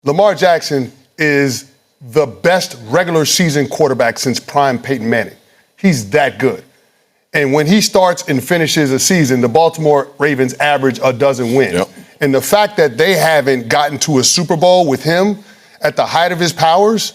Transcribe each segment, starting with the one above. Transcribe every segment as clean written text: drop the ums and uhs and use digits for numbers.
Lamar Jackson is the best regular season quarterback since prime Peyton Manning. He's that good. And when he starts and finishes a season, the Baltimore Ravens average a dozen wins. Yep. And the fact that they haven't gotten to a Super Bowl with him at the height of his powers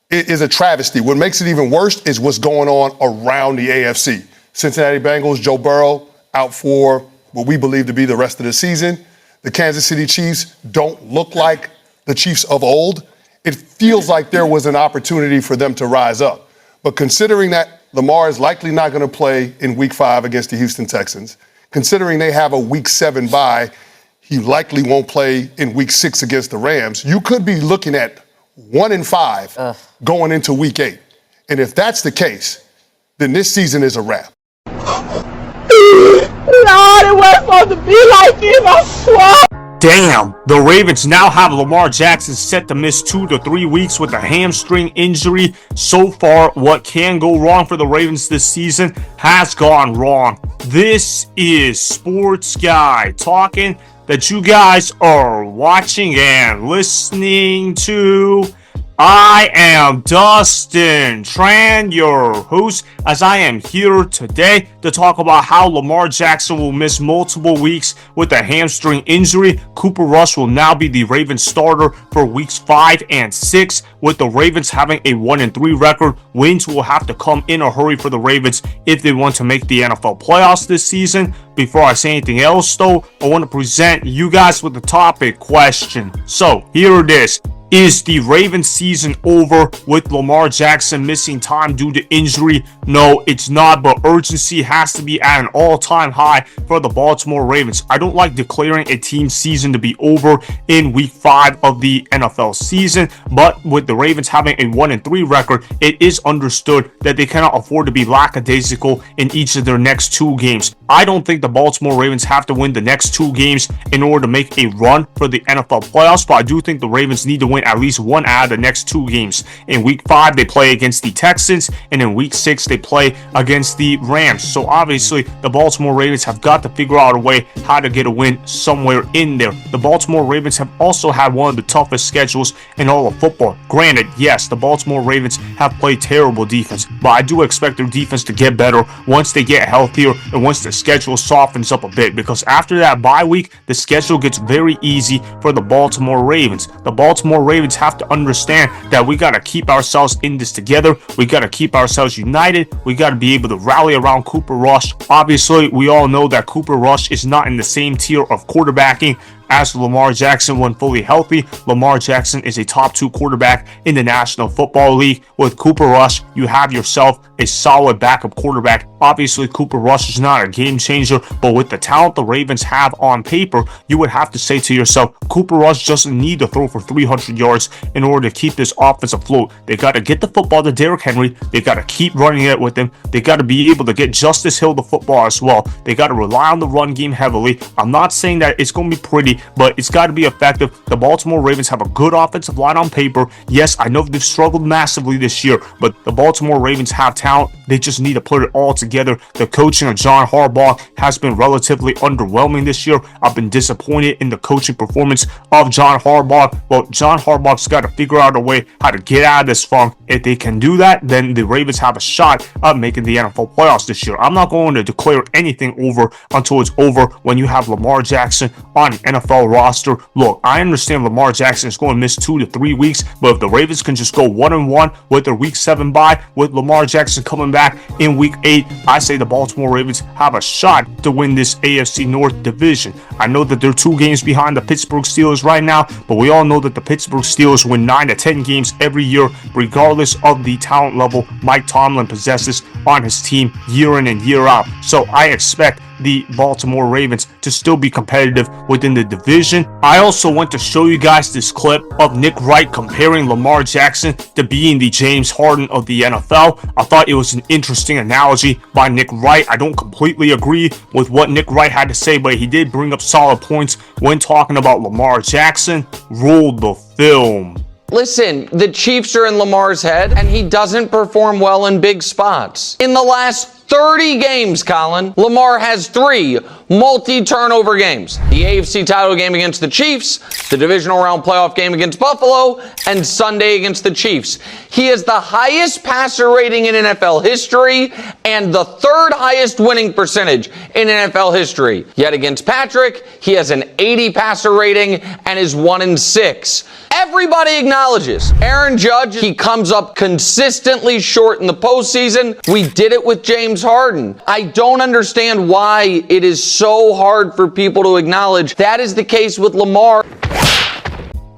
is a travesty. What makes it even worse is what's going on around the AFC. Cincinnati Bengals, Joe Burrow, out for what we believe to be the rest of the season. The Kansas City Chiefs don't look like the Chiefs of old. It feels like there was an opportunity for them to rise up. But considering that Lamar is likely not going to play in Week 5 against the Houston Texans, considering they have a Week 7 bye, he likely won't play in Week 6 against the Rams, you could be looking at 1-5 going into Week 8. And if that's the case, then this season is a wrap. Lord, it wasn't supposed to be like this, I swear. Damn, the Ravens now have Lamar Jackson set to miss 2 to 3 weeks with a hamstring injury. So far, what can go wrong for the Ravens this season has gone wrong. This is Sports Guy talking that you guys are watching and listening to. I am Dustin Tran, your host, as I am here today to talk about how Lamar Jackson will miss multiple weeks with a hamstring injury. Cooper Rush will now be the Ravens starter for weeks 5 and 6, with the Ravens having a 1-3 record. Wins will have to come in a hurry for the Ravens if they want to make the NFL playoffs this season. Before I say anything else, though, I want to present you guys with the topic question. So, here it is. Is the Ravens season over with Lamar Jackson missing time due to injury? No, it's not, but urgency has to be at an all-time high for the Baltimore Ravens. I don't like declaring a team's season to be over in Week 5 of the NFL season, but with the Ravens having a 1-3 record, it is understood that they cannot afford to be lackadaisical in each of their next 2 games. I don't think the Baltimore Ravens have to win the next 2 games in order to make a run for the NFL playoffs, but I do think the Ravens need to win at least 1 out of the next 2 games. In Week 5, they play against the Texans, and in Week 6, they play against the Rams. So obviously, the Baltimore Ravens have got to figure out a way how to get a win somewhere in there. The Baltimore Ravens have also had one of the toughest schedules in all of football. Granted, yes, the Baltimore Ravens have played terrible defense, but I do expect their defense to get better once they get healthier and once the schedule softens up a bit, because after that bye week, the schedule gets very easy for the Baltimore Ravens. The Baltimore Ravens have to understand that we got to keep ourselves in this together. We got to keep ourselves united. We got to be able to rally around Cooper Rush. Obviously, we all know that Cooper Rush is not in the same tier of quarterbacking as Lamar Jackson when fully healthy. Lamar Jackson is a top 2 quarterback in the National Football League. With Cooper Rush, you have yourself a solid backup quarterback. Obviously, Cooper Rush is not a game changer, but with the talent the Ravens have on paper, you would have to say to yourself, Cooper Rush doesn't need to throw for 300 yards in order to keep this offense afloat. They got to get the football to Derrick Henry. They got to keep running it with him. They got to be able to get Justice Hill the football as well. They got to rely on the run game heavily. I'm not saying that it's going to be pretty, but it's got to be effective. The Baltimore Ravens have a good offensive line on paper. Yes, I know they've struggled massively this year, but the Baltimore Ravens have talent. They just need to put it all together. The coaching of John Harbaugh has been relatively underwhelming this year. I've been disappointed in the coaching performance of John Harbaugh. Well, John Harbaugh's got to figure out a way how to get out of this funk. If they can do that, then the Ravens have a shot at making the NFL playoffs this year. I'm not going to declare anything over until it's over when you have Lamar Jackson on an NFL roster. Look, I understand Lamar Jackson is going to miss 2 to 3 weeks, but if the Ravens can just go 1-1 with their Week 7 bye, with Lamar Jackson coming back in Week 8, I say the Baltimore Ravens have a shot to win this AFC North division. I know that they're 2 games behind the Pittsburgh Steelers right now, but we all know that the Pittsburgh Steelers win 9 to 10 games every year, regardless of the talent level Mike Tomlin possesses on his team year in and year out. So I expect the Baltimore Ravens to still be competitive within the division. I also want to show you guys this clip of Nick Wright comparing Lamar Jackson to being the James Harden of the NFL. I thought it was an interesting analogy by Nick Wright. I don't completely agree with what Nick Wright had to say, but he did bring up solid points when talking about Lamar Jackson. Roll the film. Listen, the Chiefs are in Lamar's head, and he doesn't perform well in big spots. In the last 30 games, Colin, Lamar has 3 multi-turnover games. The AFC title game against the Chiefs, the divisional round playoff game against Buffalo, and Sunday against the Chiefs. He has the highest passer rating in NFL history and the third highest winning percentage in NFL history. Yet against Patrick, he has an 80 passer rating and is 1-6. Everybody acknowledges Aaron Judge, he comes up consistently short in the postseason. We did it with James Harden. I don't understand why it is so hard for people to acknowledge that is the case with Lamar.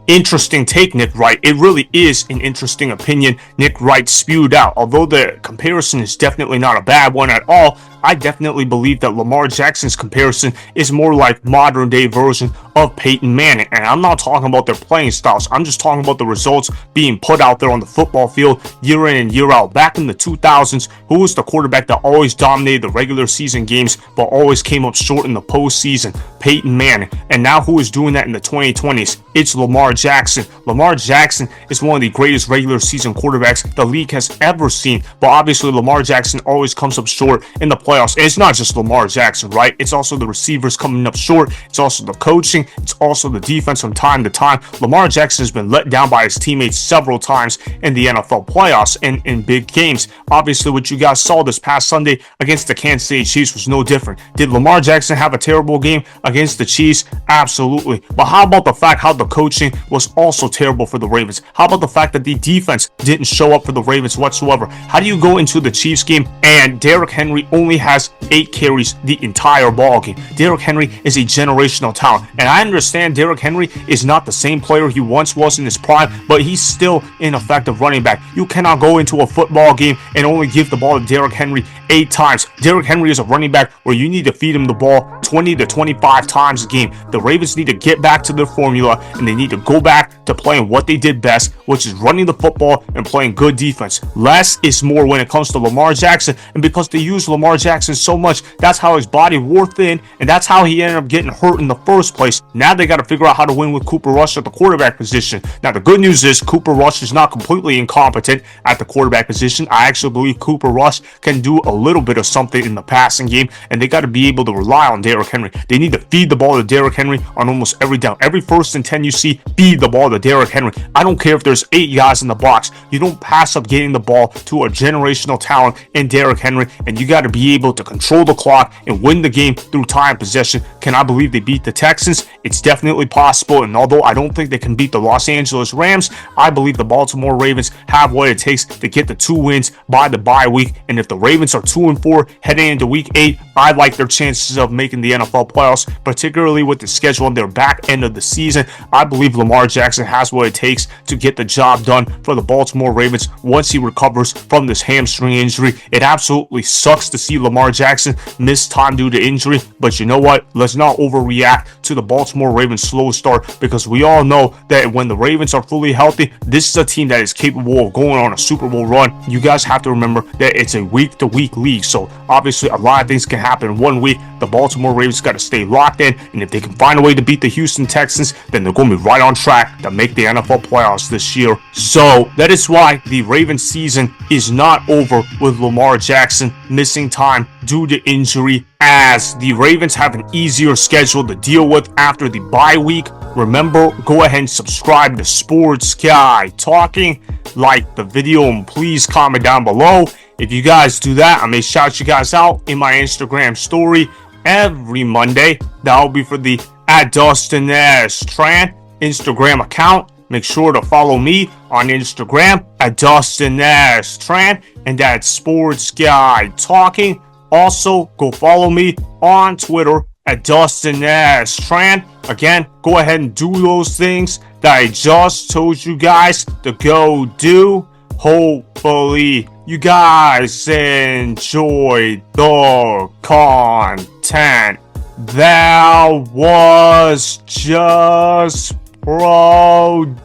Interesting take, Nick Wright. It really is an interesting opinion Nick Wright spewed out. Although the comparison is definitely not a bad one at all, I definitely believe that Lamar Jackson's comparison is more like modern day version of Peyton Manning. And I'm not talking about their playing styles. I'm just talking about the results being put out there on the football field year in and year out. Back in the 2000s, who was the quarterback that always dominated the regular season games but always came up short in the postseason? Peyton Manning. And now who is doing that in the 2020s? It's Lamar Jackson. Lamar Jackson is one of the greatest regular season quarterbacks the league has ever seen. But obviously Lamar Jackson always comes up short in the playoffs. And it's not just Lamar Jackson, right? It's also the receivers coming up short. It's also the coaching. It's also the defense from time to time. Lamar Jackson has been let down by his teammates several times in the NFL playoffs and in big games. Obviously, what you guys saw this past Sunday against the Kansas City Chiefs was no different. Did Lamar Jackson have a terrible game against the Chiefs? Absolutely. But how about the fact how the coaching was also terrible for the Ravens? How about the fact that the defense didn't show up for the Ravens whatsoever? How do you go into the Chiefs game and Derrick Henry only has 8 carries the entire ball game? Derrick Henry is a generational talent, and I understand Derrick Henry is not the same player he once was in his prime, but he's still an effective running back. You cannot go into a football game and only give the ball to Derrick Henry 8 times. Derrick Henry is a running back where you need to feed him the ball 20 to 25 times a game. The Ravens need to get back to their formula, and they need to go back to playing what they did best, which is running the football and playing good defense. Less is more when it comes to Lamar Jackson, and because they use Lamar Jackson so much, that's how his body wore thin, and that's how he ended up getting hurt in the first place. Now they got to figure out how to win with Cooper Rush at the quarterback position. Now the good news is Cooper Rush is not completely incompetent at the quarterback position. I actually believe Cooper Rush can do a little bit of something in the passing game, and they got to be able to rely on Derrick Henry. They need to feed the ball to Derrick Henry on almost every down. Every 1st and 10 you see, feed the ball to Derrick Henry. I don't care if there's 8 guys in the box. You don't pass up getting the ball to a generational talent in Derrick Henry, and you got to be able to control the clock and win the game through time possession. Can I believe they beat the Texans? It's definitely possible, and although I don't think they can beat the Los Angeles Rams, I believe the Baltimore Ravens have what it takes to get the 2 wins by the bye week. And if the Ravens are 2-4 heading into week 8, I like their chances of making the NFL playoffs, particularly with the schedule on their back end of the season. I believe Lamar Jackson has what it takes to get the job done for the Baltimore Ravens once he recovers from this hamstring injury. It absolutely sucks to see Lamar Jackson miss time due to injury, but you know what? Let's not overreact to the Baltimore Ravens' slow start, because we all know that when the Ravens are fully healthy, this is a team that is capable of going on a Super Bowl run. You guys have to remember that it's a week-to-week league, so obviously a lot of things can happen in one week. The Baltimore Ravens got to stay locked in, and if they can find a way to beat the Houston Texans, then they're going to be right on track to make the NFL playoffs this year. So that is why the Ravens season is not over with Lamar Jackson missing time due to injury, as the Ravens have an easier schedule to deal with after the bye week. Remember, go ahead and subscribe to Sports Guy Talking, like the video, and please comment down below. If you guys do that, I may shout you guys out in my Instagram story every Monday. That'll be for the @DustinStran Instagram account. Make sure to follow me on Instagram @DustinStran and at Sports Guy Talking. Also, go follow me on Twitter @DustinStran. Again, go ahead and do those things that I just told you guys to go do. Hopefully, you guys enjoyed the content that was just produced.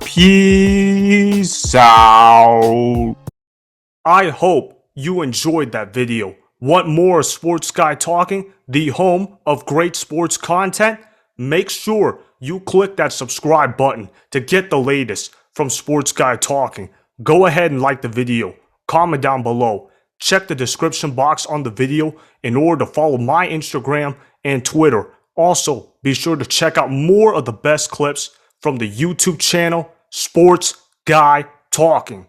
Peace out. I hope you enjoyed that video. Want more Sports Guy Talking, the home of great sports content? Make sure you click that subscribe button to get the latest from Sports Guy Talking. Go ahead and like the video, comment down below, Check the description box on the video in order to follow my Instagram and Twitter. Also, be sure to check out more of the best clips from the YouTube channel, Sports Guy Talking.